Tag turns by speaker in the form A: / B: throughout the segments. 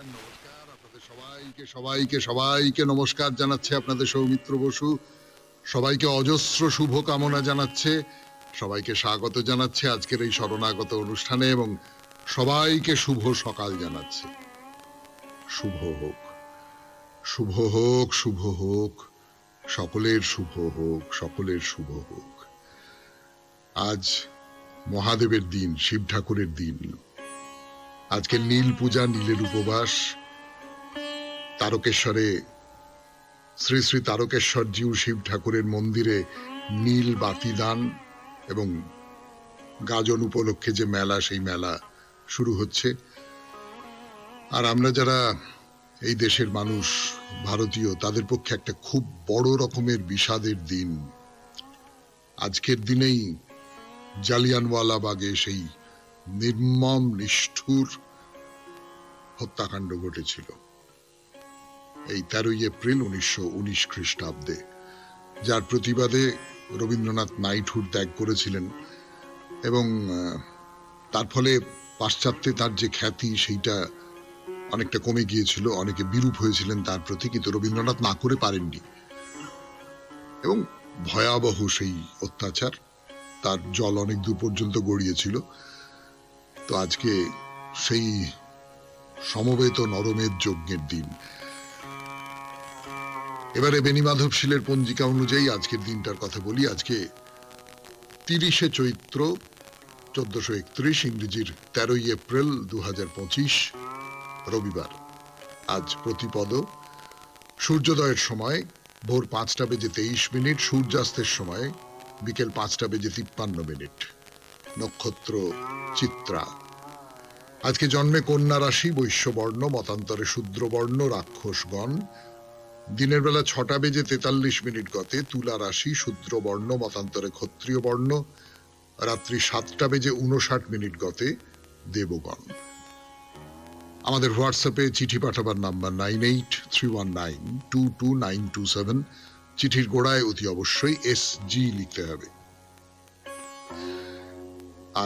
A: নমস্কার আপনাদের সবাইকে নমস্কার জানাচ্ছে আপনাদের সৌমিত্র বসু। সবাইকে অজস্র শুভ কামনা জানাচ্ছে, সবাইকে স্বাগত জানাচ্ছে আজকের এই শরণাগত অনুষ্ঠানে এবং সবাইকে শুভ সকাল জানাচ্ছে। শুভ হোক, শুভ হোক, শুভ হোক, সকলের শুভ হোক, সকলের শুভ হোক। আজ মহাদেবের দিন, শিব ঠাকুরের দিন। আজকে নীল পূজা, নীলের উপবাস। তারকেশ্বরে শ্রী শ্রী তারকেশ্বরজিউ শিব ঠাকুরের মন্দিরে নীল বাতি দান এবং গাজন উপলক্ষে যে মেলা, সেই মেলা শুরু হচ্ছে। আর আমরা যারা এই দেশের মানুষ, ভারতীয়, তাদের পক্ষে একটা খুব বড় রকমের বিষাদের দিন। আজকের দিনেই জালিয়ানওয়ালাবাগে সেই নির্মম নিষ্ঠুর হত্যাকাণ্ড ঘটেছিল, এই 13ই এপ্রিল 1919 খ্রিস্টাব্দে, যার প্রতিবাদে রবীন্দ্রনাথ নাইটহুড ত্যাগ করেছিলেন এবং তার ফলে পাশ্চাত্যে তার যে খ্যাতি সেইটা অনেকটা কমে গিয়েছিল, অনেকে বিরূপ হয়েছিলেন তার প্রতি, কিন্তু রবীন্দ্রনাথ না করে পারেননি এবং ভয়াবহ সেই অত্যাচার, তার জল অনেক দূর পর্যন্ত গড়িয়েছিল। তো আজকে সেই সমবেত নরমের যজ্ঞের দিন। এবারে বেণীমাধব শীলের পঞ্জিকা অনুযায়ী আজকের দিনটার কথা বলি। আজকে 30শে চৈত্র 1431, ইংরেজির 13ই এপ্রিল 2025, রবিবার। আজ প্রতিপদ। সূর্যোদয়ের সময় ভোর 5টা বেজে 23 মিনিট, সূর্যাস্তের সময় বিকেল 5টা বেজে 53 মিনিট। নক্ষত্র চিত্রা। আজকে জন্মে কন্যা রাশি, বৈশ্যবর্ণ, মতান্তরে শূদ্রবর্ণ, রাক্ষসগণ। দিনের বেলা 6টা বেজে 43 মিনিট গতে তুলা রাশি, শূদ্রবর্ণ, মতান্তরে ক্ষত্রিয় বর্ণ। রাত্রি 7টা বেজে 59 মিনিট গতে দেবগণ। আমাদের হোয়াটসঅ্যাপে চিঠি পাঠাবার নাম্বার 9831922927। চিঠির গোড়ায় অতি অবশ্যই SG লিখতে হবে।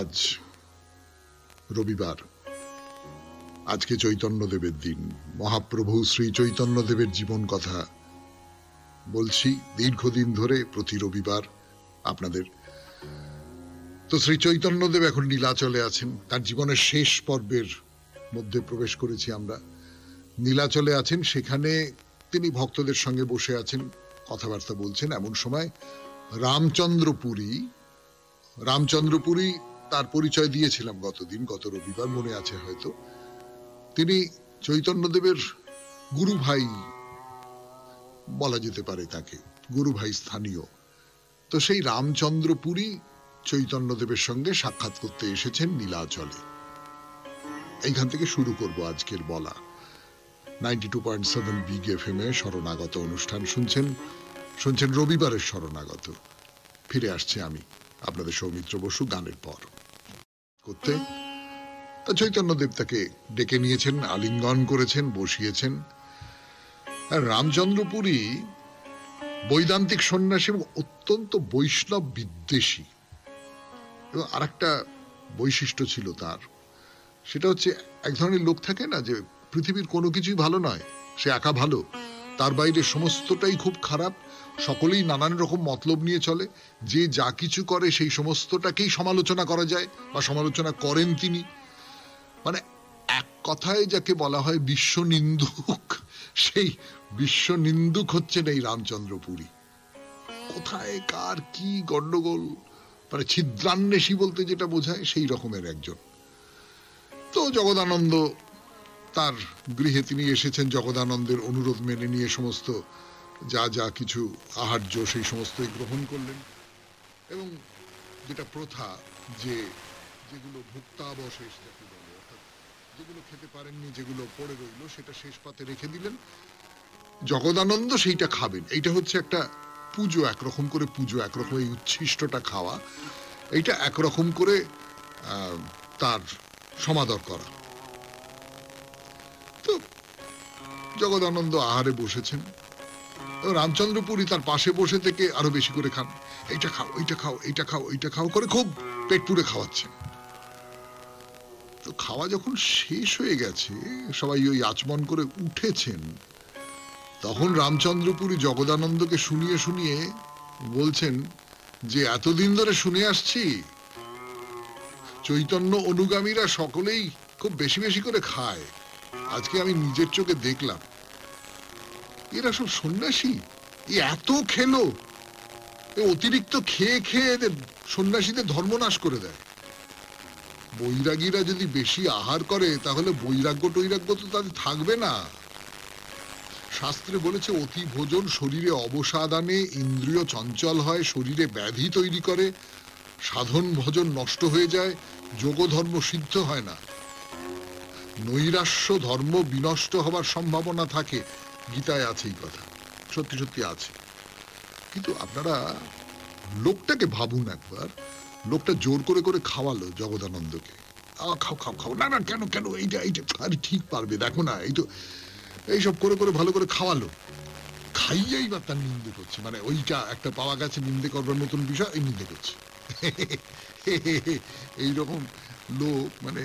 A: আজ রবিবার। আজকে চৈতন্যদেবের দিন। মহাপ্রভু শ্রী চৈতন্যদেবের জীবন কথা বলছি দীর্ঘদিন ধরে, প্রতি রবিবার আপনাদের। তো শ্রী চৈতন্যদেব এখন নীলাচলে আছেন, তার জীবনের শেষ পর্বের মধ্যে প্রবেশ করেছি আমরা। নীলাচলে আছেন, সেখানে তিনি ভক্তদের সঙ্গে বসে আছেন, কথাবার্তা বলছেন। এমন সময় রামচন্দ্রপুরী তার পরিচয় দিয়েছিলাম গত রবিবার, মনে আছে হয়তো। তিনি চৈতন্যদেবের গুরু ভাই বলা যেতে পারে তাকে, গুরু ভাই স্থানীয়। তো সেই রামচন্দ্রপুরী চৈতন্যদেবের সঙ্গে সাক্ষাৎ করতে এসেছেন নীলাচলে। এইখান থেকে শুরু করব আজকের বলা। 92.7 বিগ FM এ শরণাগত অনুষ্ঠান শুনছেন রবিবারের শরণাগত। ফিরে আসছে আমি আপনাদের সৌমিত্র বসু গানের পর করতে। চৈতন্যদেব তাকে ডেকে নিয়েছেন, আলিঙ্গন করেছেন, বসিয়েছেন। আর রামচন্দ্রপুরী বৈদান্তিক সন্ন্যাসী এবং অত্যন্ত বৈষ্ণব বিদ্বেষী। এবং আর একটা বৈশিষ্ট্য ছিল তার, সেটা হচ্ছে এক ধরনের লোক থাকে না যে পৃথিবীর কোনো কিছুই ভালো নয়, সে একা ভালো, তার বাইরে সমস্তটাই খুব খারাপ, সকলেই নানান রকম মতলব নিয়ে চলে, যে যা কিছু করে সেই সমস্তটাকেই সমালোচনা করা যায় বা সমালোচনা করেন তিনি। মানে এক কথায় যাকে বলা হয় বিশ্ব নিন্দুক, সেই বিশ্ব নিন্দুক হচ্ছেন এই রামচন্দ্রপুরী। কোথায় কার কি গন্ডগোল, মানে ছিদ্রান্বেষী বলতে যেটা বোঝায়, সেই রকমের একজন। তো জগদানন্দ তার গৃহে তিনি এসেছেন, জগদানন্দের অনুরোধ মেনে নিয়ে সমস্ত যা কিছু আহার্য সেই সমস্তই গ্রহণ করলেন। এবং যেটা প্রথা, যে যেগুলো ভুক্তাবশেষ যাকে বলে, অর্থাৎ যেগুলো খেতে পারেননি, যেগুলো পড়ে রইল, সেটা শেষ পাতে রেখে দিলেন। জগদানন্দ সেইটা খাবেন। এইটা হচ্ছে একটা পুজো, একরকম করে পুজো, একরকম এই উচ্ছিষ্টটা খাওয়া, এইটা একরকম করে তার সমাদর করা। তো জগদানন্দ আহারে বসেছেন, রামচন্দ্রপুরী তার পাশে বসে থেকে আরো বেশি করে খান, এইটা খাও, এইটা খাও, এইটা খাও, এইটা খাও করে খুব পেট পুরে খাওয়াচ্ছেন। তো খাওয়া যখন শেষ হয়ে গেছে, সবাই ওই আচমন করে উঠেছেন, তখন রামচন্দ্রপুরী জগদানন্দকে শুনিয়ে শুনিয়ে বলছেন যে এতদিন ধরে শুনে আসছি চৈতন্য অনুগামীরা সকলেই খুব বেশি বেশি করে খায়, আজকে আমি নিজের চোখে দেখলাম এরা সব সন্ন্যাসী, এত খেলো, অতিরিক্ত খেয়ে খেয়ে এদের সন্ন্যাসীদের ধর্মনাশ করে দেয়। বৈরাগীরা যদি বেশি আহার করে তাহলে বৈরাগ্য টৈরাগ্য তো তাদের থাকবে না। শাস্ত্রে বলেছে অতি ভোজন শরীরে অবসাদ আনে, ইন্দ্রিয় চঞ্চল হয়, শরীরে ব্যাধি তৈরি করে, সাধন ভজন নষ্ট হয়ে যায়, যোগ ধর্ম সিদ্ধ হয় না, নৈরাশ্য ধর্ম বিনষ্ট হবার সম্ভাবনা থাকে। গীতায় আছে এই কথা, সত্যি সত্যি আছে। কিন্তু আপনারা লোকটাকে ভাবুন একবার, লোকটা জোর করে করে খাওয়ালো জগদানন্দকে, খাও খাও খাও, না না কেন কেন, এইটা এইটা আরে ঠিক পারবে, দেখো না, এই তো এইসব করে করে ভালো করে খাওয়ালো, খাইয়েই বা তার নিন্দে করছে, মানে ওইটা একটা পাওয়া গেছে নিন্দে করবার নতুন বিষয়, এই নিন্দে করছে। এইরকম লোক মানে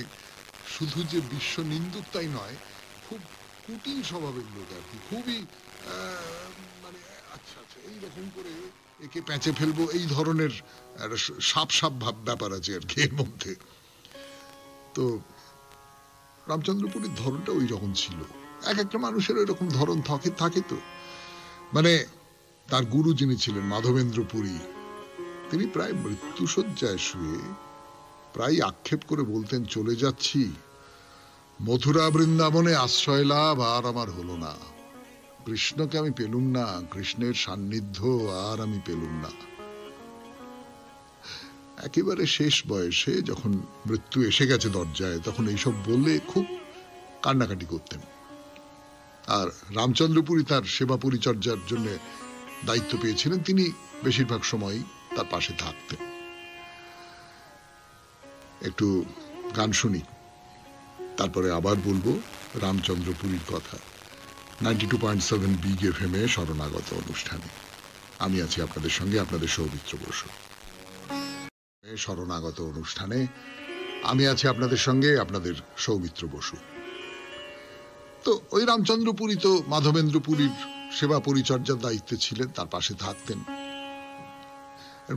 A: শুধু যে বিশ্ব নিন্দুক তাই নয়, খুব কুটিল স্বভাবের লোক আর কি, খুবই মানে আচ্ছা আচ্ছা এইরকম করে একে প্যাঁচে ফেলবো, এই ধরনের একটা সাপ সাপ ব্যাপার আছে আর কি এর মধ্যে। তো রামচন্দ্রপুরীর ধরনটা ওই রকম ছিল। এক একটা মানুষের ওই রকম ধরন থাকে তো। মানে তার গুরু যিনি ছিলেন মাধবেন্দ্র পুরী, তিনি প্রায় মৃত্যুশয্যায় শুয়ে প্রায় আক্ষেপ করে বলতেন, চলে যাচ্ছি, মথুরা বৃন্দাবনে আশ্রয় লাভ আর আমার হলো না, কৃষ্ণকে আমি পেলুম না, কৃষ্ণের সান্নিধ্য আর আমি পেলুম না। একেবারে শেষ বয়সে যখন মৃত্যু এসে গেছে দরজায়, তখন এইসব বললে খুব কান্নাকাটি করতেন। আর রামচন্দ্রপুরী তার সেবা পরিচর্যার জন্য দায়িত্ব পেয়েছিলেন, তিনি বেশিরভাগ সময় তার পাশে থাকতেন। একটু গান শুনি, তারপরে আবার বলবো রামচন্দ্রপুরীর কথা। 92.7 বিগ এফএম এ শরণাগত অনুষ্ঠানে আমি আছি আপনাদের সঙ্গে, আপনাদের সৌমিত্র বসু। শরণাগত অনুষ্ঠানে আমি আছি আপনাদের সঙ্গে, আপনাদের সৌমিত্র বসু। তো ওই রামচন্দ্রপুরী তো মাধবেন্দ্রপুরীর সেবা পরিচর্যার দায়িত্বে ছিলেন, তার পাশে থাকতেন।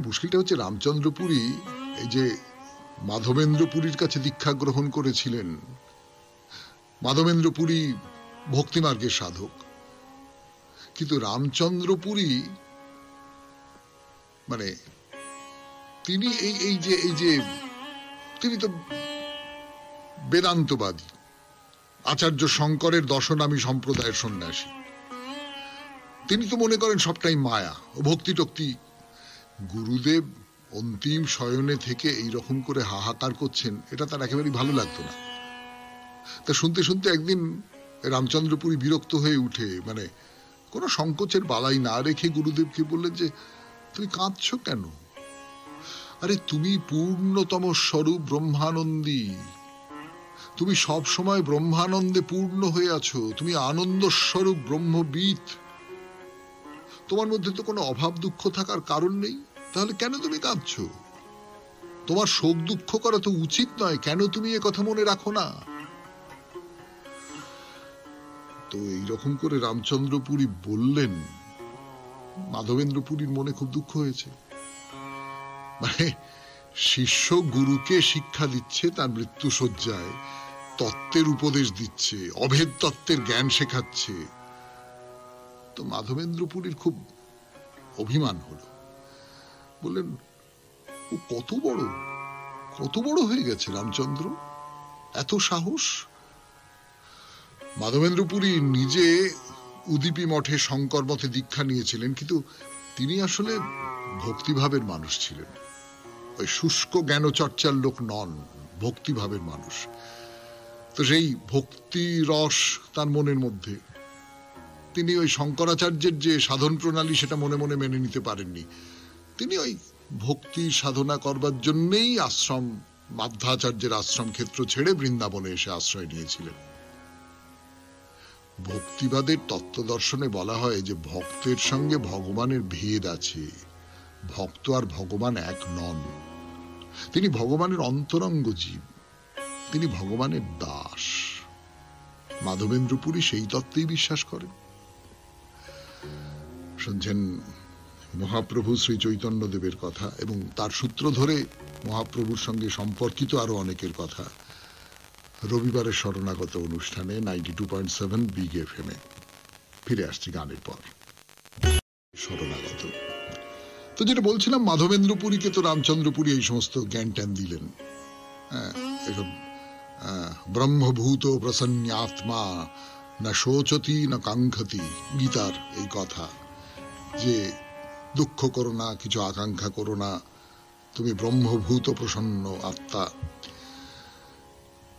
A: মুশকিলটা হচ্ছে রামচন্দ্রপুরী এই যে মাধবেন্দ্রপুরীর কাছে দীক্ষা গ্রহণ করেছিলেন, মাধবেন্দ্রপুরী ভক্তিমার্গের সাধক, কিন্তু রামচন্দ্রপুরী মানে তিনি এই যে তিনি তো বেদান্তবাদী, আচার্য শঙ্করের দশনামী সম্প্রদায়ের সন্ন্যাসী। তিনি তো মনে করেন সবটাই মায়া ও ভক্তি টক্তি। গুরুদেব অন্তিম শয়নে থেকে এইরকম করে হাহাকার করছেন, এটা তার একেবারেই ভালো লাগতো না। তা শুনতে শুনতে একদিন রামচন্দ্রপুরী বিরক্ত হয়ে উঠে, মানে কোনো সংকোচের বালাই না রেখে গুরুদেবকে বললেন যে, তুমি কাঁদছ কেন? আরে তুমি পূর্ণতম স্বরূপ ব্রহ্মানন্দী, তুমি সব সময় ব্রহ্মানন্দে পূর্ণ হয়ে আছো, তুমি আনন্দ স্বরূপ ব্রহ্মবিদ, তোমার মধ্যে তো কোনো অভাব দুঃখ থাকার কারণ নেই, তাহলে কেন তুমি কাঁদছো? তোমার শোক দুঃখ করা তো উচিত নয়, কেন তুমি এ কথা মনে রাখো না? তো এইরকম করে রামচন্দ্রপুরী বললেন, মাধবেন্দ্রপুরীর মনে খুব দুঃখ হয়েছে। মানে শিষ্য গুরুকে শিক্ষা দিচ্ছে, তার মৃত্যু শয্যায় তত্ত্বের উপদেশ দিচ্ছে, অভেদ তত্ত্বের জ্ঞান শেখাচ্ছে। তো মাধবেন্দ্রপুরীর খুব অভিমান হলো, বললেন, ও কত বড় হয়ে গেছে রামচন্দ্র, এত সাহস। মাধবেন্দ্রপুরী নিজে উদীপী মঠে শঙ্কর মঠে দীক্ষা নিয়েছিলেন, কিন্তু তিনি আসলে ভক্তিভাবের মানুষ ছিলেন, ওই শুষ্ক জ্ঞানচর্চার লোক নন, ভক্তিভাবের মানুষ। তো সেই ভক্তি রস তার মনের মধ্যে, তিনি ওই শঙ্করাচার্যের যে সাধন প্রণালী সেটা মনে মনে মেনে নিতে পারেননি। তিনি ওই ভক্তি সাধনা করবার জন্যেই আশ্রম, মাধ্যাচার্যের আশ্রম ক্ষেত্র ছেড়ে বৃন্দাবনে এসে আশ্রয় নিয়েছিলেন। ভক্তিবাদের তত্ত্ব দর্শনে বলা হয় যে ভক্তের সঙ্গে ভগবানের ভেদ আছে, ভক্ত আর ভগবান এক নন, তিনি ভগবানের অন্তরঙ্গ জীব। তিনি ভগবানের দাস। মাধবেন্দ্র পুরী সেই তত্ত্বেই বিশ্বাস করেন। শুনছেন মহাপ্রভু শ্রী চৈতন্যদেবের কথা এবং তার সূত্র ধরে মহাপ্রভুর সঙ্গে সম্পর্কিত আরো অনেকের কথা রবিবারের শরণাগত অনুষ্ঠানে 92.7 বিগ এফএম এ। ফিরে আসছি গানের পর। শরণাগত তো যেটা বলছিলাম, মাধবেন্দ্র পুরীকে তো রামচন্দ্র পুরী এই সমস্ত জ্ঞান ট্যান দিলেন। এসব ব্রহ্মভূত প্রসন্নাত্মা না শোচতি না কাঙ্ক্ষতি, গীতার এই কথা যে দুঃখ করো না, কিছু আকাঙ্ক্ষা করো না, তুমি ব্রহ্মভূত প্রসন্ন আত্মা।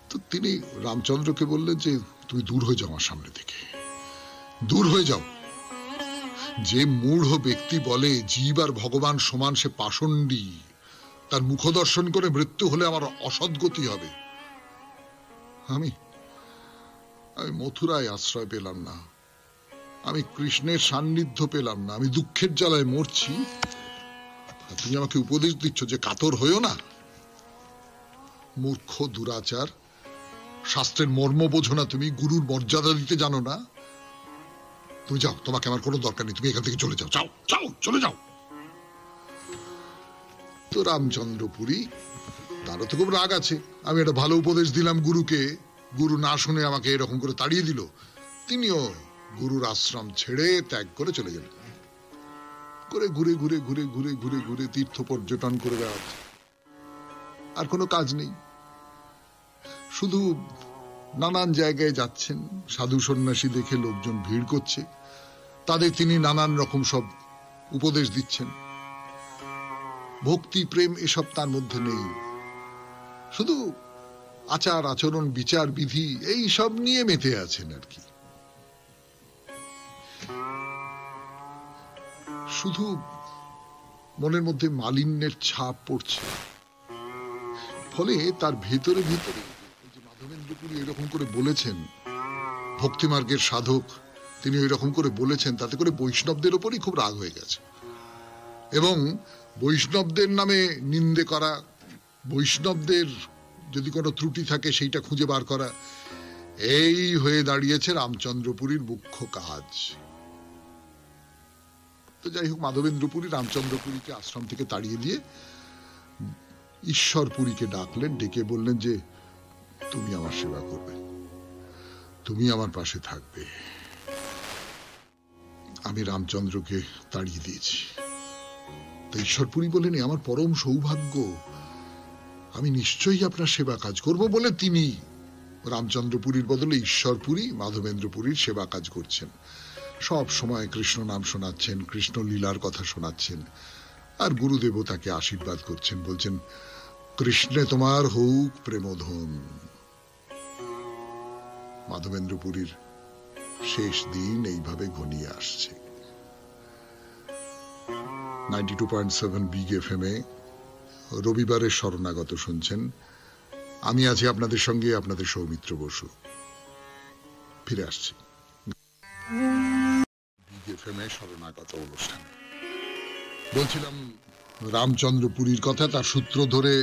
A: তো তিনি রামচন্দ্রকে বললেন যে তুমি দূর হয়ে যাও আমার সামনে থেকে, দূর হয়ে যাও। যে মূঢ় ব্যক্তি বলে জীব আর ভগবান সমান, সে পাষণ্ডী, তার মুখ দর্শন করে মৃত্যু হলে আমার অসদ্গতি হবে। আমি মথুরায় আশ্রয় পেলাম না, আমি কৃষ্ণের সান্নিধ্য পেলাম না, আমি দুঃখের জ্বালায় মরছি, তুমি আমাকে উপদেশ দিচ্ছ যে কাতর হইও না? মূর্খ, দুরাচার, শাস্ত্রের মর্ম বোঝো না, তুমি গুরুর মর্যাদা দিতে জানো না। তুমি যাও, তোমাকে আমার কোনো দরকার নেই, তুমি এখান থেকে চলে যাও, যাও যাও, চলে যাও। তো রামচন্দ্র পুরী, তারও তো খুব রাগ আছে, আমি একটা ভালো উপদেশ দিলাম গুরুকে, গুরু না শুনে আমাকে এরকম করে তাড়িয়ে দিল। তিনিও গুরুর আশ্রম ছেড়ে ত্যাগ করে চলে গেলেন। করে ঘুরে ঘুরে ঘুরে ঘুরে ঘুরে ঘুরে তীর্থ পর্যটন করে বেড়াচ্ছে, আর কোনো কাজ নেই, শুধু নানান জায়গায় যাচ্ছেন। সাধু সন্ন্যাসী দেখে লোকজন ভিড় করছে, তাদের তিনি নানান রকম সব উপদেশ দিচ্ছেন। ভক্তি, প্রেম এসব তার মধ্যে নেই, শুধু আচার আচরণ, বিচার বিধি এই সব নিয়ে মেতে আছেন আর কি। শুধু মনের মধ্যে মালিন্যের ছাপ পড়ছে, ফলে তার ভেতরে ভেতরে মাধবেন্দ্র পুরী এরকম করে বলেছেন, ভক্তিমার্গের সাধক তিনি এরকম করে বলেছেন, তাতে করে বৈষ্ণবদের ওপরই খুব রাগ হয়ে গেছে। এবং বৈষ্ণবদের নামে নিন্দে করা, বৈষ্ণবদের যদি কোনো ত্রুটি থাকে সেইটা খুঁজে বার করা, এই হয়ে দাঁড়িয়েছে রামচন্দ্র পুরীর মুখ্য কাজ। তো যাই হোক, মাধবেন্দ্র পুরী রামচন্দ্র পুরীকে আশ্রম থেকে তাড়িয়ে দিয়ে ঈশ্বরপুরীকে ডাকলেন, ডেকে বললেন যে তুমি আমার সেবা করবে, তুমি আমার পাশে থাকবে। আমি রামচন্দ্রকে তাড়িয়ে দিয়েছি। তো ঈশ্বরপুরী বলেন আমার পরম সৌভাগ্য, আমি নিশ্চয়ই আপনার সেবা কাজ করব বলে তিনি রামচন্দ্রপুরীর বদলে ঈশ্বরপুরী মাধবেন্দ্রপুরীর সেবা কাজ করছেন। সব সময় কৃষ্ণ নাম শোনাচ্ছেন, কৃষ্ণ লীলার কথা শোনাচ্ছেন, আর গুরুদেবও তাকে আশীর্বাদ করছেন, বলছেন কৃষ্ণে তোমার হউক প্রেমধন। মাধবেন্দ্রপুরীর শেষ দিন এইভাবে ঘনিয়ে আসছে। 92.7 বিগ এফএম এ রবিবারের শরণাগত শুনছেন। আমি আছি আপনাদের সঙ্গে, আপনাদের সৌমিত্র বসু। ফিরে আসছি বিগ এফএম এ শরণাগত অনুষ্ঠানে। বলছিলাম রামচন্দ্র পুরীর কথা, তার সূত্র ধরে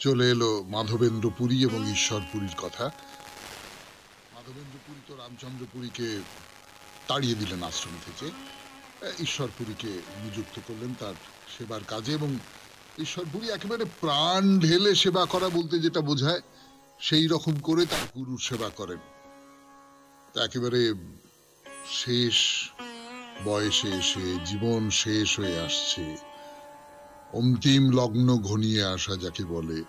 A: চলে এলো মাধবেন্দ্র পুরী এবং ঈশ্বরপুরীর কথা। মাধবেন্দ্র পুরী তো রামচন্দ্র পুরীকে তাড়িয়ে দিলেন আশ্রম থেকে, ঈশ্বরপুরীকে নিযুক্ত করলেন তার সেবার কাজে। এবং ঈশ্বরপুরী একেবারে প্রাণ ঢেলে সেবা করা বলতে যেটা বোঝায়, সেই রকম করে তার গুরুর সেবা করেন। একেবারে শেষ বয়সে এসে, জীবন শেষ হয়ে আসছে, অন্তিম লগ্ন ঘনিয়ে আসা যাকে বলে,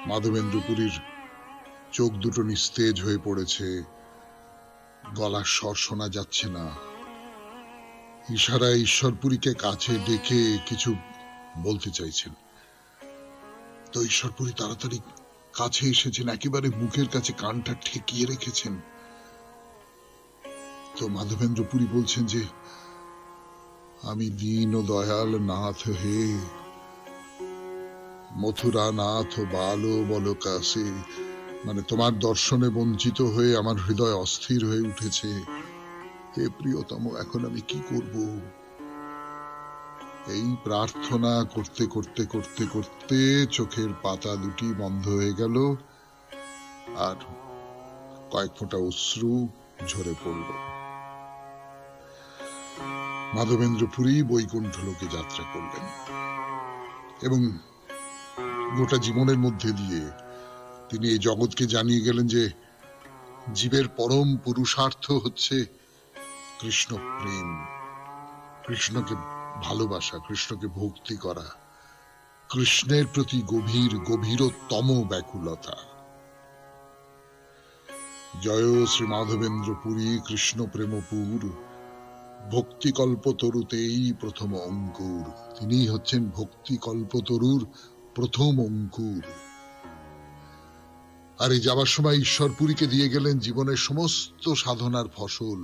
A: মাধবেন্দ্র পুরীর চোখ দুটো নিস্তেজ হয়ে পড়েছে, গলার স্বর শোনা যাচ্ছে না। ইশারায় ঈশ্বরপুরীকে কাছে ডেকে কিছু বলতে চাইছেন। তো ঈশ্বরপুরী তাড়াতাড়ি কাছে এসেছেন, একেবারে মুখের কাছে কানটা ঠেকিয়ে রেখেছেন। তো মাধবেন্দ্র পুরী বলছেন যে আমি দীন ও দয়াল নাথ হে, মথুরা নাথ বালো বল কাছে, মানে তোমার দর্শনে বঞ্চিত হয়ে আমার হৃদয় অস্থির হয়ে উঠেছে। হে প্রিয়তম, এখন আমি কি করব? এই প্রার্থনা করতে করতে করতে করতে চোখের পাতা দুটি বন্ধ হয়ে গেল, আর কয়েক ফোঁটা অশ্রু ঝরে পড়ল। মাধবেন্দ্র পুরী বৈকুণ্ঠ লোকে যাত্রা করলেন এবং গোটা জীবনের মধ্যে দিয়ে তিনি এই জগৎকে জানিয়ে গেলেন যে জীবের পরম পুরুষার্থ হচ্ছে কৃষ্ণ প্রেম, কৃষ্ণকে ভালোবাসা, কৃষ্ণকে ভক্তি করা, কৃষ্ণের প্রতি গভীরতম ব্যাকুলতা। জয় শ্রী মাধবেন্দ্র পুরী কৃষ্ণ প্রেমপুর, ভক্তি কল্পতরুতেই প্রথম অঙ্কুর। তিনি হচ্ছেন ভক্তি কল্পতরুর প্রথম অঙ্কুর। আর এই যাবার সময় ঈশ্বরপুরীকে দিয়ে গেলেন জীবনের সমস্ত সাধনার ফসল।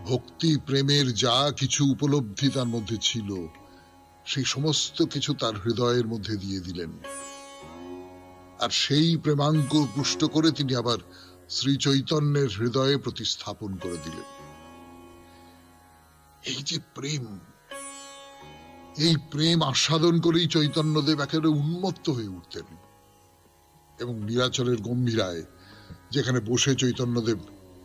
A: ভক্তি প্রেমের যা কিছু উপলব্ধি তার মধ্যে ছিল, সেই সমস্ত কিছু তার হৃদয়ের মধ্যে দিয়ে দিলেন। আর সেই প্রেমাঙ্ক পুষ্ট করে তিনি আবার শ্রী চৈতন্যের হৃদয়ে প্রতিস্থাপন করে দিলেন। এই যে প্রেম, এই প্রেম আস্বাদন করেই চৈতন্যদেব একেবারে উন্মত্ত হয়ে উঠতেন। এবং নীলাচলের গম্ভীরায় যেখানে বসে চৈতন্যদেব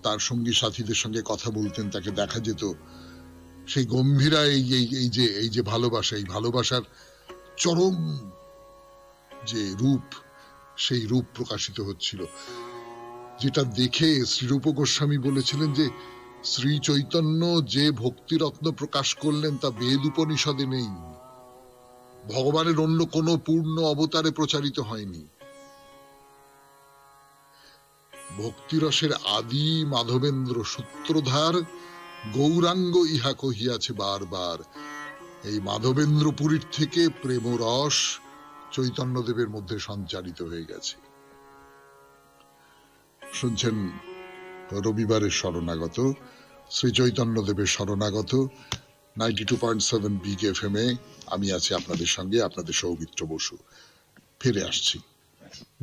A: তার সঙ্গী সাথীদের সঙ্গে কথা বলতেন, তাকে দেখা যেত সেই গম্ভীরায় এই যে ভালোবাসা, এই ভালোবাসার চরম যে রূপ, সেই রূপ প্রকাশিত হচ্ছিল, যেটা দেখে শ্রীরূপ গোস্বামী বলেছিলেন যে শ্রী চৈতন্য যে ভক্তিরত্ন প্রকাশ করলেন তা বেদ উপনিষদে নেই, ভগবানের অন্য কোনো পূর্ণ অবতারে প্রচারিত হয়নি। ভক্তিরসের আদি মাধবেন্দ্র সূত্রধার গৌরাঙ্গ ইহা কহিয়াছে বারবার। এই মাধবেন্দ্র পুরীর থেকে প্রেমরস চৈতন্যদেবের মধ্যে সঞ্চারিত হয়ে গেছে। শুনছেন রবিবারের শরণাগত, শ্রী চৈতন্যদেবের শরণাগত 92.7 বিগ FM এ আমি আছি আপনাদের সঙ্গে, আপনাদের সৌমিত্র বসু। ফিরে আসছি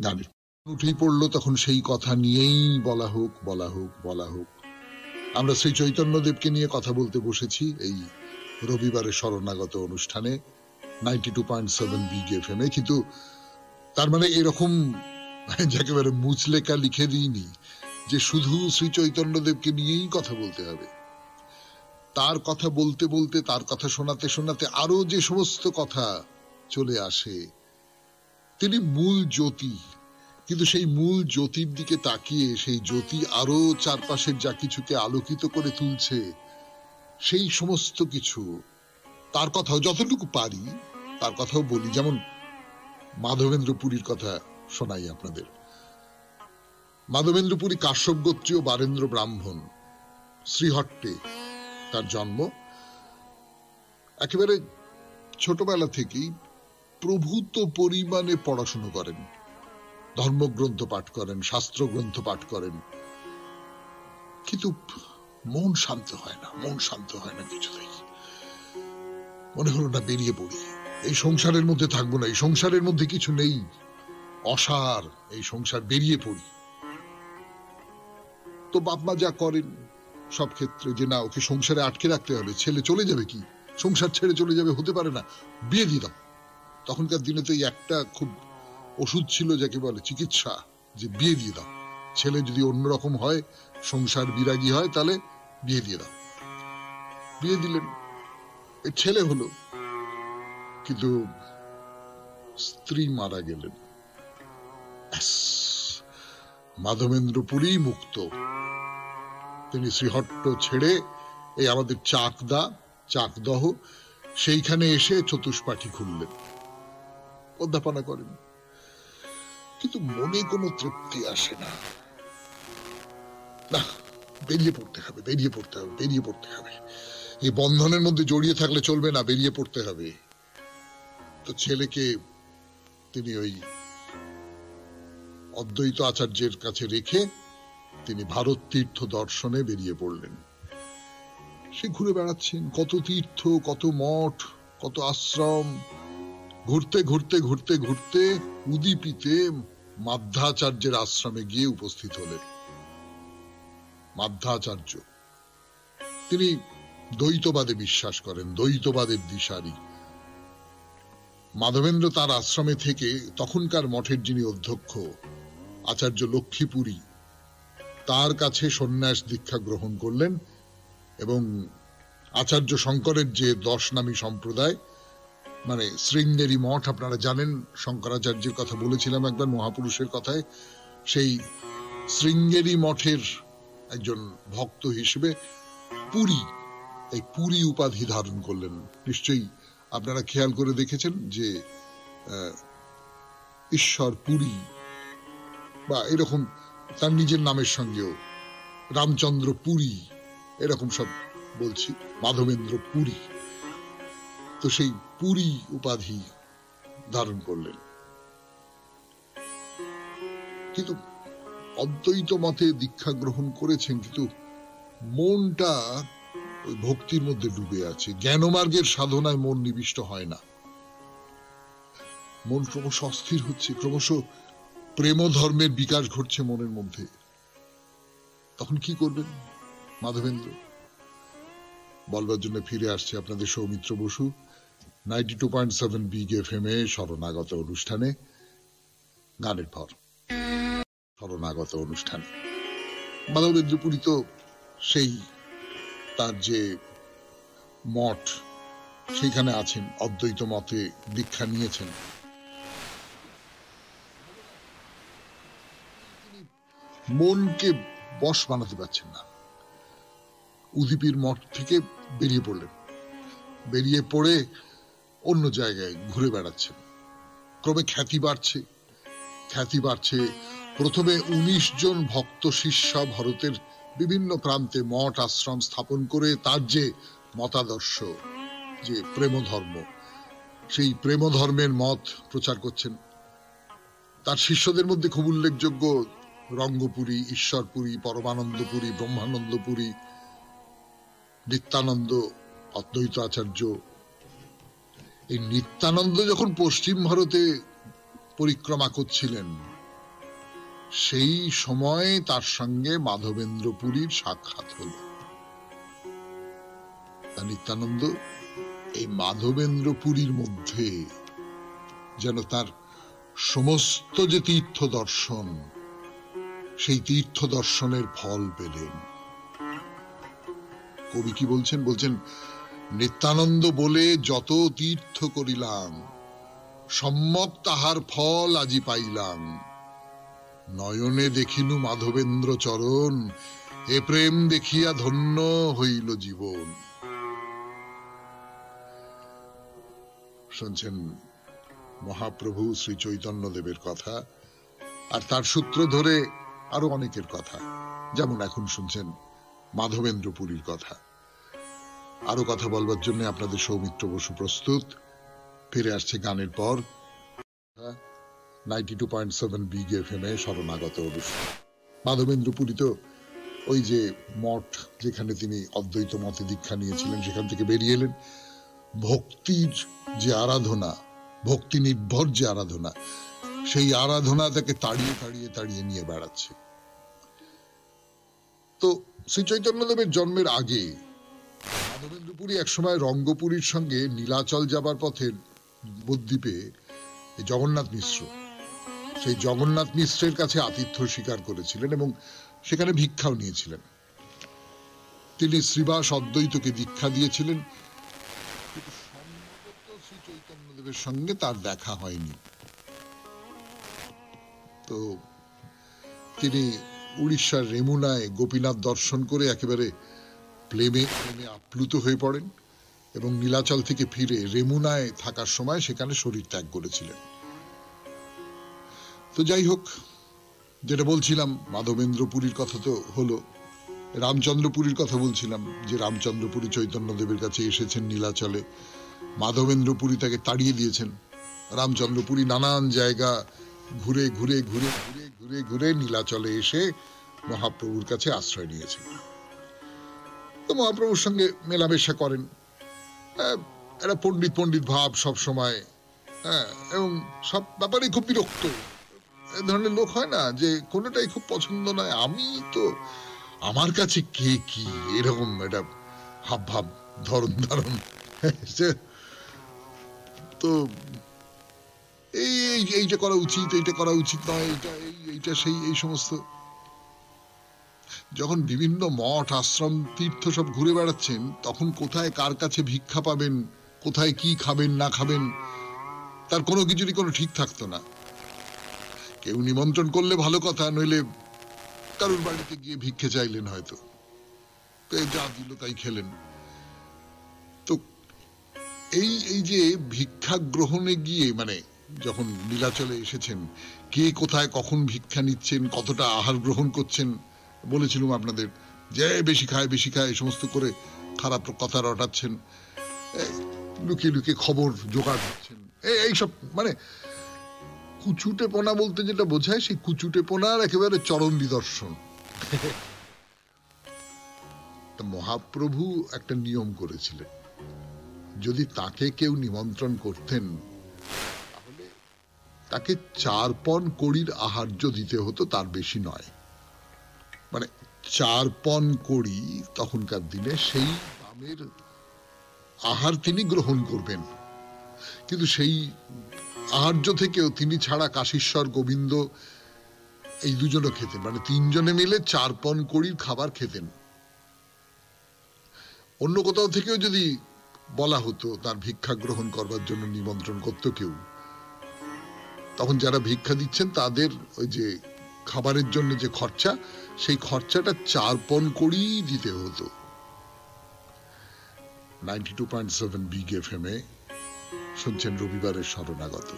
A: গানের উঠেই পড়লো, তখন সেই কথা নিয়েই বলা হোক বলা হোক বলা হোক। আমরা শ্রী চৈতন্যদেবকে নিয়ে কথা বলতে বসেছি এই রবিবারের শরণাগত অনুষ্ঠানে 92.7 বিগ FM এ। কিন্তু তার মানে এরকম একেবারে মুচলেকা লিখে দিইনি যে শুধু শ্রী চৈতন্যদেবকে নিয়েই কথা বলতে হবে। তার কথা বলতে বলতে, তার কথা শোনাতে শোনাতে আরো যে সমস্ত কথা চলে আসে। তিনি মূল জ্যোতি, কিন্তু সেই মূল জ্যোতির দিকে তাকিয়ে সেই জ্যোতি আরো চারপাশের যা কিছুকে আলোকিত করে তুলছে, সেই সমস্ত কিছু তার কথাও যতটুকু পারি তার কথাও বলি। যেমন মাধবেন্দ্র পুরীর কথা শোনাই আপনাদের। মাধবেন্দ্র পুরী কাশ্যপ গোত্রীয় বারেন্দ্র ব্রাহ্মণ, শ্রীহট্টে তার জন্ম। একেবারে ছোটবেলা থেকেই প্রভূত পরিমাণে পড়াশুনো করেন, ধর্মগ্রন্থ পাঠ করেন, শাস্ত্রগ্রন্থ পাঠ করেন, কিন্তু মন শান্ত হয় না, মন শান্ত হয় না কিছুতেই। মনে হলো না বেরিয়ে পড়ি, এই সংসারের মধ্যে থাকবো না, এই সংসারের মধ্যে কিছু নেই, অসার এই সংসার, বেরিয়ে পড়ি। তো বাপমা যা করেন সব ক্ষেত্রে যে না, ওকে সংসারে আটকে রাখতে হবে, ছেলে চলে যাবে, কি সংসার ছেড়ে চলে যাবে, হতে পারে না, বিয়ে দিয়ে দাও। তখনকার দিনে তো এই একটা খুব ওষুধ ছিল যাকে বলে চিকিৎসা, যে বিয়ে দিয়ে দাও, ছেলে যদি অন্যরকম হয়, সংসার বিরাগী হয়, তাহলে বিয়ে দিয়ে দাও। বিয়ে দিলেন, এই ছেলে হলো, কিন্তু স্ত্রী মারা গেলেন। মাধবেন্দ্র পুরী মুক্ত। তিনি শ্রীহট্ট ছেড়ে এই আমাদের চাকদহ সেইখানে এসে চতুষ্পাঠী খুললেন, অধ্যাপনা করেন। কিন্তু মনে কোনো তৃপ্তি আসে না, না বেরিয়ে পড়তে হবে, বেরিয়ে পড়তে হবে, বেরিয়ে পড়তে হবে। এই বন্ধনের মধ্যে জড়িয়ে থাকলে চলবে না, বেরিয়ে পড়তে হবে। তো ছেলেকে তিনি ওই অদ্বৈত আচার্যের কাছে রেখে তিনি ভারত তীর্থ দর্শনে বেরিয়ে পড়লেন। সে ঘুরে বেড়াচ্ছেন, কত তীর্থ, কত মঠ, কত আশ্রম, ঘুরতে ঘুরতে ঘুরতে ঘুরতে উদীপিতে মাধ্যাচার্যের আশ্রমে গিয়ে উপস্থিত হলেন। মাধ্যাচার্য তিনি দ্বৈতবাদে বিশ্বাস করেন, দ্বৈতবাদের দিশারি। মাধবেন্দ্র তার আশ্রমে থেকে তখনকার মঠের যিনি অধ্যক্ষ আচার্য লক্ষ্মীপুরী, তার কাছে সন্ন্যাস দীক্ষা গ্রহণ করলেন এবং আচার্য শঙ্করের যে 10 নামী সম্প্রদায়, মানে শৃঙ্গেরি মঠ, আপনারা জানেন শঙ্করাচার্যের কথা বলেছিলাম একবার মহাপুরুষের কথায়, সেই শৃঙ্গেরি মঠের একজন ভক্ত হিসেবে পুরী, এই পুরী উপাধি ধারণ করলেন। নিশ্চয়ই আপনারা খেয়াল করে দেখেছেন যে ঈশ্বর পুরী বা এরকম তার নিজের নামের সঙ্গেও রামচন্দ্র পুরী, এরকম সব বলছি, মাধবেন্দ্র পুরী। তো সেই পুরী উপাধি ধারণ করলেন। কিন্তু অদ্বৈত মতে দীক্ষা গ্রহণ করেছেন, কিন্তু মনটা ওই ভক্তির মধ্যে ডুবে আছে। জ্ঞানমার্গের সাধনায় মন নিবিষ্ট হয় না, মন ক্রমশ অস্থির হচ্ছে, ক্রমশ প্রেম ধর্মের বিকাশ ঘটছে মনের মধ্যে। তখন কি করবেন মাধবেন্দ্র? বলবার জন্য ফিরে আসছে আপনাদের সৌমিত্র বসু 92.7 বিগ এফএম এ শরণাগত অনুষ্ঠানে, গানের পর শরণাগত অনুষ্ঠানে। মাধবেন্দ্র পুরী তো সেই তার যে মঠ সেইখানে আছেন, অদ্বৈত মতে দীক্ষা নিয়েছেন। মনকে বশ বানাতে পারছেন না। উদীপীর মঠ থেকে বেরিয়ে পড়লেন, বেরিয়ে পড়ে অন্য জায়গায় ঘুরে বেড়াচ্ছেন। ক্রমে খ্যাতি বাড়ছে, খ্যাতি বাড়ছে। প্রথমে 19 জন ভক্ত শিষ্য ভারতের বিভিন্ন প্রান্তে মঠ আশ্রম স্থাপন করে তার যে মতাদর্শ, যে প্রেম ধর্ম, সেই প্রেম ধর্মের মত প্রচার করছেন। তার শিষ্যদের মধ্যে খুব উল্লেখযোগ্য রঙ্গপুরী, ঈশ্বরপুরী, পরমানন্দপুরী, ব্রহ্মানন্দপুরী, নিত্যানন্দ, অদ্বৈত আচার্য। এই নিত্যানন্দ যখন পশ্চিম ভারতে পরিক্রমা করছিলেন, সেই সময় তার সঙ্গে মাধবেন্দ্র পুরীর সাক্ষাৎ হল। নিত্যানন্দ এই মাধবেন্দ্র পুরীর মধ্যে যেন তার সমস্ত যে তীর্থ দর্শন, সেই তীর্থ দর্শনের ফল পেলেন। কবি কি বলছেন? বলছেন, নিত্যানন্দ বলে যত তীর্থ করিলাম, সম্যক তাহার ফল আজি পাইলাম। নয়নে দেখিনু মাধবেন্দ্র চরণ, এ প্রেম দেখিয়া ধন্য হইল জীবন। শুনছেন মহাপ্রভু শ্রী চৈতন্য দেবের কথা, আর তার সূত্র ধরে আরো অনেকের কথা, যেমন এখন শুনছেন মাধবেন্দ্র পুরীর কথা। আরো কথা বলবার জন্য আপনাদের সৌমিত্র বসু প্রস্তুত। ফিরে আসছে গানের পর 92.7 বিগ এফএম এ শরণাগত অনুষ্ঠান। মাধবেন্দ্র পুরী তো ওই যে মঠ যেখানে তিনি অদ্বৈত মতে দীক্ষা নিয়েছিলেন, সেখান থেকে বেরিয়ে এলেন। ভক্তির যে আরাধনা, ভক্তি নির্ভর যে আরাধনা, সেই আরাধনা তাকে তাড়িয়ে তাড়িয়ে তাড়িয়ে নিয়ে বেড়াচ্ছে। তো শ্রী চৈতন্যদেবের জন্মের আগে মাধবেন্দ্র পুরী একসময় রঙ্গপুরীর সঙ্গে নীলাচল যাবার পথে বদ্বীপে জগন্নাথ মিশ্র, সেই জগন্নাথ মিশ্রের কাছে আতিথ্য স্বীকার করেছিলেন এবং সেখানে ভিক্ষাও নিয়েছিলেন। তিনি শ্রীবাস অদ্বৈতকে দীক্ষা দিয়েছিলেন, শ্রী চৈতন্যদেবের সঙ্গে তার দেখা হয়নি। তো তিনি উড়িষ্যার রেমুনায় গোপীনাথ দর্শন করে একেবারে প্রেমে আপ্লুত হয়ে পড়েন এবং নীলাচল থেকে ফিরে রেমুনায় থাকার সময় সেখানে শরীর ত্যাগ করেছিলেন। তো যাই হোক, যেটা বলছিলাম, মাধবেন্দ্র পুরীর কথা তো হলো, রামচন্দ্রপুরীর কথা বলছিলাম, যে রামচন্দ্রপুরী চৈতন্যদেবের কাছে এসেছেন নীলাচলে। মাধবেন্দ্র পুরী তাকে তাড়িয়ে দিয়েছেন। রামচন্দ্রপুরী নানান জায়গা ঘুরে ঘুরে ঘুরে ঘুরে ঘুরে ঘুরে নীলাচলে এসে মহাপ্রভুর কাছে আশ্রয় নিয়েছেন। তো মহাপ্রভুর সঙ্গে মেলামেশা করেন, একটা পণ্ডিত পণ্ডিত ভাব সব সময়, এবং সব ব্যাপারে খুব বিরক্ত। এ ধরনের লোক হয় না যে কোনোটাই খুব পছন্দ নয়, আমি তো, আমার কাছে কে কি, এরকম একটা হাব ভাব ধরন ধারণ। তো এইটা করা উচিত, এইটা করা উচিত নয়, এইটা সেই, এই সমস্ত। যখন বিভিন্ন মঠ আশ্রম তীর্থ সব ঘুরে বেড়াচ্ছেন, তখন কোথায় কার কাছে ভিক্ষা পাবেন, কোথায় কি খাবেন না খাবেন, তার কোনো কিছুরই কোনো ঠিক থাকতো না। কেউ নিমন্ত্রণ করলে ভালো কথা, নইলে কারোর বাড়িতে গিয়ে ভিক্ষে চাইলেন, হয়তো যা দিল তাই খেলেন। তো এই যে ভিক্ষা গ্রহণে গিয়ে, মানে যখন নীলাচলে এসেছেন, কে কোথায় কখন ভিক্ষা নিচ্ছেন, কতটা আহার গ্রহণ করছেন, বলেছিলাম আপনাদের যে বেশি খায় বেশি খায় এই সমস্ত করে খারাপ কথা রটাচ্ছেন, লুকিয়ে লুকিয়ে খবর জোগাড় করছেন, এইসব মানে কুচুটেপনা বলতে যেটা বোঝায়, সেই কুচুটেপনার একেবারে চরম নিদর্শন। মহাপ্রভু একটা নিয়ম করেছিলেন, যদি তাকে কেউ নিমন্ত্রণ করতেন তাহলে তাকে 4 পণ কড়ির আহার্য দিতে হতো, তার বেশি নয়। মানে 4 পণ কড়ি তখনকার দিনে, সেই দামের আহার তিনি গ্রহণ করবেন। কিন্তু সেই আহার্য থেকেও তিনি ছাড়া কাশীশ্বর, গোবিন্দ এই দুজনও খেতেন, মানে 3 জনে মিলে 4 পণ কড়ির খাবার খেতেন। অন্য কোথাও থেকেও যদি বলা হতো তার ভিক্ষা গ্রহণ করবার জন্য নিমন্ত্রণ করতো কেউ, তখন যারা ভিক্ষা দিচ্ছেন তাদের ওই যে খাবারের জন্য যে খরচা, সেই খরচাটা 4 পণ কড়ি দিতে হতো। 92.7 বিগ এফএম এ শুনছেন রবিবারের শরণাগত,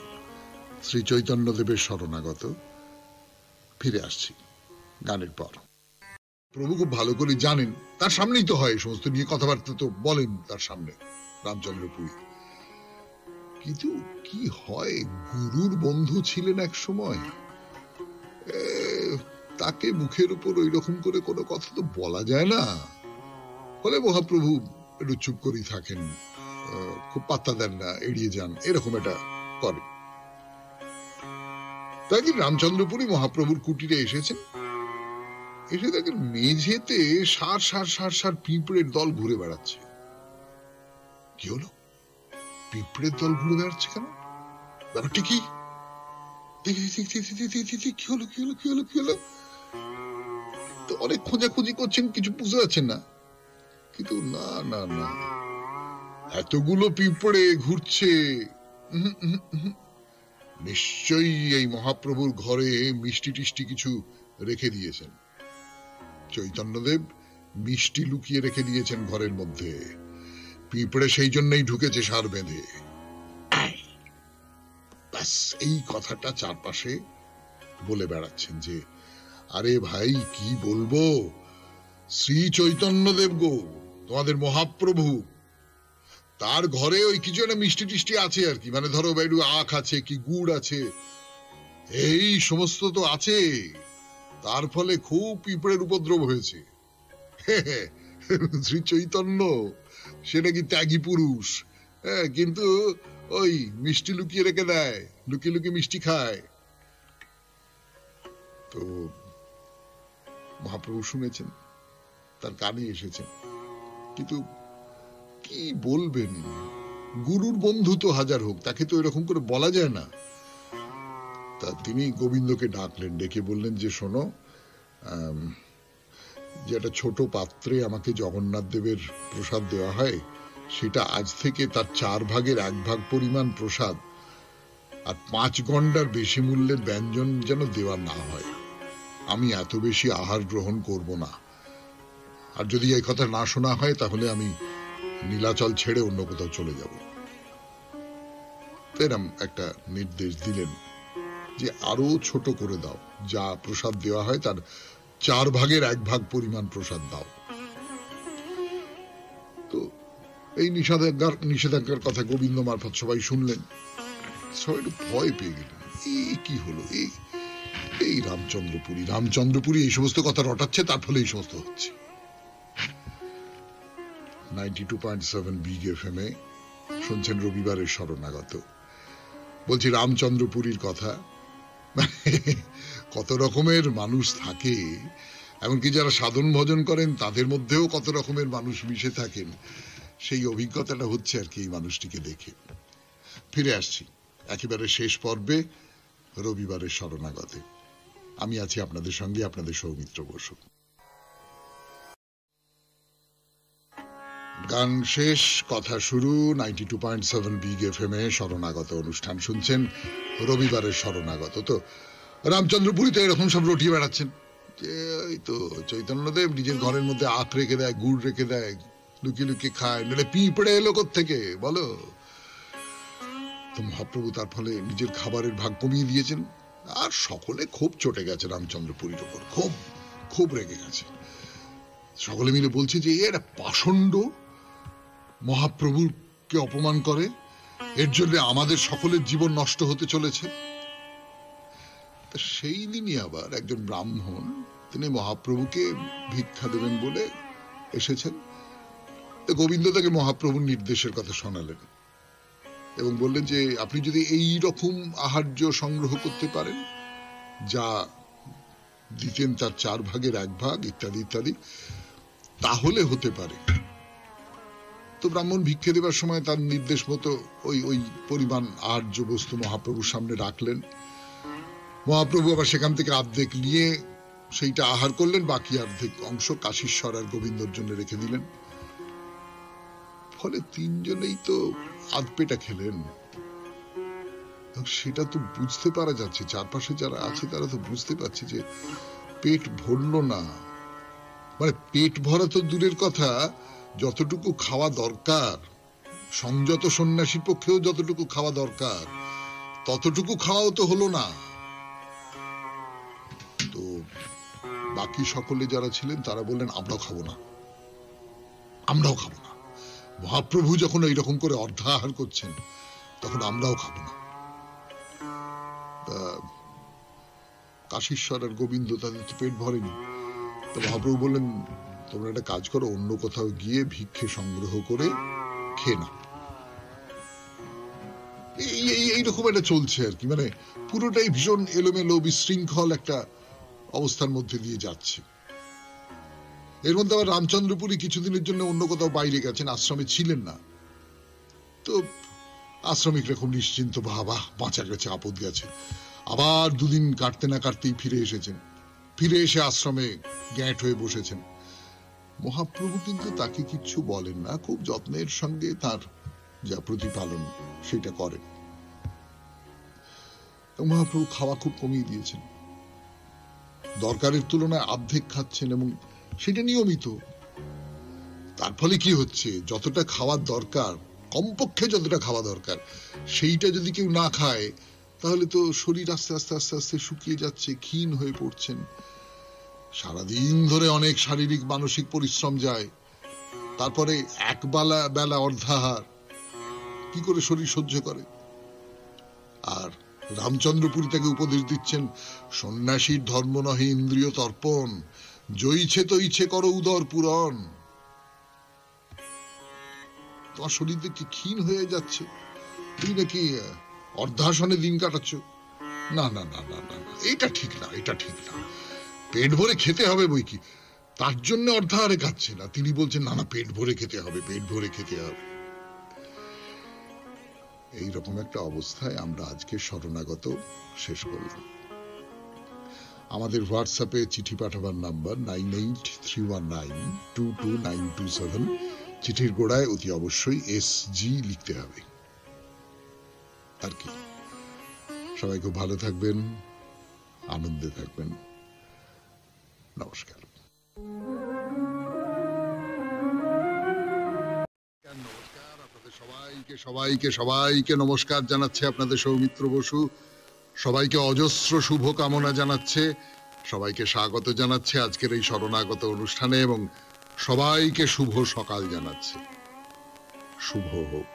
A: শ্রী চৈতন্যদেবের শরণাগত। ফিরে আসছি গানের পর। প্রভু খুব ভালো করে জানেন, তার সামনেই তো হয় সমস্ত নিয়ে কথাবার্তা, তো বলেন তার সামনে রামচন্দ্র পুরী। কিন্তু কি হয়, গুরুর বন্ধু ছিলেন এক সময়, তাকে মুখের উপর ওই রকম করে কোনো কথা তো বলা যায় না। ফলে মহাপ্রভু একটু চুপ করেই থাকেন, খুব পাত্তা দেন না, এড়িয়ে যান, এরকম এটা করে। তাই রামচন্দ্রপুরী মহাপ্রভুর কুটিরে এসেছেন, এসে দেখেন মেঝেতে সার সার সার সার পিঁপড়ের দল ঘুরে বেড়াচ্ছে। কি হলো, পিঁপড়ের দল ঘুরে বেড়াচ্ছে কেন, ব্যাপারটা কি? কি হলো কি হলো কি হলো কি হলো? তো অনেক খোঁজাখুঁজি করছেন, কিছু বুঝতে পারছেন না। কিন্তু না না না, এতগুলো পিঁপড়ে ঘুরছে, নিশ্চয়ই এই মহাপ্রভুর ঘরে মিষ্টি টিষ্টি কিছু রেখে দিয়েছেন। চৈতন্যদেব মিষ্টি লুকিয়ে রেখে দিয়েছেন ঘরের মধ্যে, পিঁপড়ে সেই জন্যই ঢুকেছে সার বেঁধে। ব্যাস এই কথাটা চারপাশে বলে বেড়াচ্ছেন যে, আরে ভাই কি বলবো, শ্রী চৈতন্যদেব গো, তোমাদের মহাপ্রভু, তার ঘরে ওই কিছু একটা মিষ্টি টিষ্টি আছে আর কি, মানে ধরো একটু আখ আছে কি গুড় আছে, এই সমস্ত তো আছে, তার ফলে খুব পিঁপড়ের উপদ্রব হয়েছে। শ্রী চৈতন্য সে নাকি ত্যাগী পুরুষ, কিন্তু ওই মিষ্টি লুকিয়ে রেখে দেয়, লুকিয়ে লুকিয়ে মিষ্টি খায়। তো মহাপ্রভু শুনেছেন, তার কানে এসেছেন, কিন্তু কি বলবেন, গুরুর বন্ধু তো হাজার হোক, তাকে তো এরকম করে বলা যায় না। তা তিনি গোবিন্দকে ডাকলেন, ডেকে বললেন যে শোনো, যে একটা ছোট পাত্রে আমাকে জগন্নাথ দেবের প্রসাদ দেওয়া হয়, সেটা আজ থেকে তার 4 ভাগের 1 ভাগ পরিমাণ প্রসাদ আর 5 গন্ডার বেশি মূল্যের ব্যঞ্জন যেন দেওয়া না হয়। আমি এত বেশি আহার গ্রহণ করব না, আর যদি এই কথা না শোনা হয় তাহলে আমি নীলাচল ছেড়ে অন্য কোথাও চলে যাব। এরম একটা নির্দেশ দিলেন যে আরো ছোট করে দাও, যা প্রসাদ দেওয়া হয় তার 4 ভাগের 1 ভাগ পরিমাণ প্রসাদ দাও। তো এই নিষেধাজ্ঞার কথা গোবিন্দ মারফত সবাই শুনলেন, সবাই একটু ভয় পেয়ে গেলেন, এই কি হলো, এই রামচন্দ্রপুরী এই সমস্ত কথা রটাচ্ছে, তার ফলে এই সমস্ত হচ্ছে। 92.7 বিগ এফএম এ শুনছেন রবিবারের শরণাগত। বলছি রামচন্দ্রপুরীর কথা, কত রকমের মানুষ থাকে, এমনকি যারা সাধন ভজন করেন তাদের মধ্যেও কত রকমের মানুষ মিশে থাকেন। সেই অভিজ্ঞতাটা হচ্ছে আর কি এই মানুষটিকে দেখে। ফিরে আসছি একেবারে শেষ পর্বে, রবিবারের শরণাগতে। আমি আছি আপনাদের সঙ্গে, আপনাদের সৌমিত্র বসু। গান শেষ, কথা শুরু। 92.7 বিগ এফএম এ শরণাগত অনুষ্ঠান শুনছেন। রবিবারের শরণাগত। তো রামচন্দ্রপুরীতে এরকম সব রটিয়ে বেড়াচ্ছেন যে ওই তো চৈতন্যদেব নিজের ঘরের মধ্যে আখ রেখে দেয়, গুড় রেখে দেয়, লুকিয়ে লুকিয়ে খায়, নইলে পিঁপড়ে এলো থেকে বলো। তো মহাপ্রভু তার ফলে নিজের খাবারের ভাগ কমিয়ে দিয়েছেন, আর সকলে খুব চটে গেছে রামচন্দ্রপুরীর ওপর, খুব খুব রেগে গেছে। সকলে মিলে বলছে যে এরা পাষণ্ড, মহাপ্রভুকে অপমান করে, এর জন্য আমাদের সকলের জীবন নষ্ট হতে চলেছে। সেই দিনই আবার একজন ব্রাহ্মণ, তিনি মহাপ্রভুকে ভিক্ষা দেবেন বলে এসেছেন। গোবিন্দ তাকে মহাপ্রভুর নির্দেশের কথা শোনালেন এবং বললেন যে আপনি যদি এই রকম আহার্য সংগ্রহ করতে পারেন, যা দিতেন তার 4 ভাগের 1 ভাগ, ইত্যাদি ইত্যাদি, তাহলে হতে পারে। তো ব্রাহ্মণ ভিক্ষে দেবার সময় তার নির্দেশ মতো ওই পরিমাণ আহার্য বস্তু মহাপ্রভুর সামনে রাখলেন। মহাপ্রভু আবার সেখান থেকে অর্ধেক নিয়ে সেইটা আহার করলেন, বাকি অর্ধেক অংশ কাশীশ্বর আর গোবিন্দর জন্য রেখে দিলেন। ফলে 3 জনেই তো আধ পেটা খেলেন। সেটা তো বুঝতে পারা যাচ্ছে, চারপাশে যারা আছে তারা তো বুঝতে পারছে যে পেট ভরল না। মানে পেট ভরা তো দূরের কথা, যতটুকু খাওয়া দরকার, সংযত সন্ন্যাসীর পক্ষেও যতটুকু খাওয়া দরকার ততটুকু খাওয়াও তো হলো না। তো বাকি সকলে যারা ছিলেন তারা বললেন আমরাও খাবো না, আমরাও খাবো না। মহাপ্রভু যখন এইরকম করে অর্ধাহার করছেন তখন আমরাও খাবো না। কাশীশ্বর আর গোবিন্দ তাদের তো পেট ভরেনি। তো মহাপ্রভু বললেন তোমরা একটা কাজ করো, অন্য কোথাও গিয়ে ভিক্ষে সংগ্রহ করে খেয়ে নাও। এইরকম একটা চলছে আর কি, মানে পুরোটাই ভীষণ এলোমেলো বিশৃঙ্খল একটা অবস্থার মধ্যে দিয়ে যাচ্ছে। এর মধ্যে আবার রামচন্দ্রপুরী কিছুদিনের জন্য অন্য কোথাও বাইরে গেছেন, আশ্রমে ছিলেন না। তো আশ্রমিকরা খুব নিশ্চিন্ত, বাবা বাঁচা গেছে, আপদ গেছে। আবার 2 দিন কাটতে না কাটতেই ফিরে এসেছেন। ফিরে এসে আশ্রমে গ্যাঁট হয়ে বসেছেন। মহাপ্রভু কিন্তু তাকে কিচ্ছু বলেন না, খুব যত্নের সঙ্গে তার যা প্রতিপালন সেটা করেন। মহাপ্রভু খাওয়া খুব কমিয়ে দিয়েছেন, দরকারের তুলনায় অর্ধেক খাচ্ছেন এবং সেটা নিয়মিত। তার ফলে কি হচ্ছে, যতটা খাওয়ার দরকার, কমপক্ষে যতটা খাওয়া দরকার, সেইটা যদি কেউ না খায় তাহলে তো শরীর আস্তে আস্তে আস্তে আস্তে শুকিয়ে যাচ্ছে, ক্ষীণ হয়ে পড়ছেন। সারাদিন ধরে অনেক শারীরিক মানসিক পরিশ্রম যায়, তারপরে এক বেলা অর্ধাহার, কি করে শরীর সহ্য করে? আর রামচন্দ্রপুরী তাকে উপদেশ দিচ্ছেন, সন্ন্যাসীর ধর্ম নহে ইন্দ্রিয় তর্পণ, জইছে তইছে করো উদর পূরণ। তোমার শরীর দেখে ক্ষীণ হয়ে যাচ্ছে, তুমি নাকি অর্ধাসনে দিন কাটাচ্ছ। না না না না না, এটা ঠিক না, এটা ঠিক না। পেট ভরে খেতে হবে বই কি, তার জন্য অর্ধাহারে খাচ্ছে না। তিনি বলছেন না না, পেট ভরে খেতে হবে, পেট ভরে খেতে হবে। এইরকম একটা অবস্থায় আমরা আজকে শরণাগত শেষ করলাম। আমাদের হোয়াটসঅ্যাপে চিঠি পাঠাবার নাম্বার 9831922927। চিঠির গোড়ায় অতি অবশ্যই SG লিখতে হবে। আর কি, সবাই খুব ভালো থাকবেন, আনন্দে থাকবেন। নমস্কার। সবাইকে নমস্কার জানাচ্ছে আপনাদের সৌমিত্র বসু। সবাইকে অজস্র শুভ কামনা জানাচ্ছে, সবাইকে স্বাগত জানাচ্ছে আজকের এই শরণাগত অনুষ্ঠানে এবং সবাইকে শুভ সকাল জানাচ্ছে। শুভ হোক।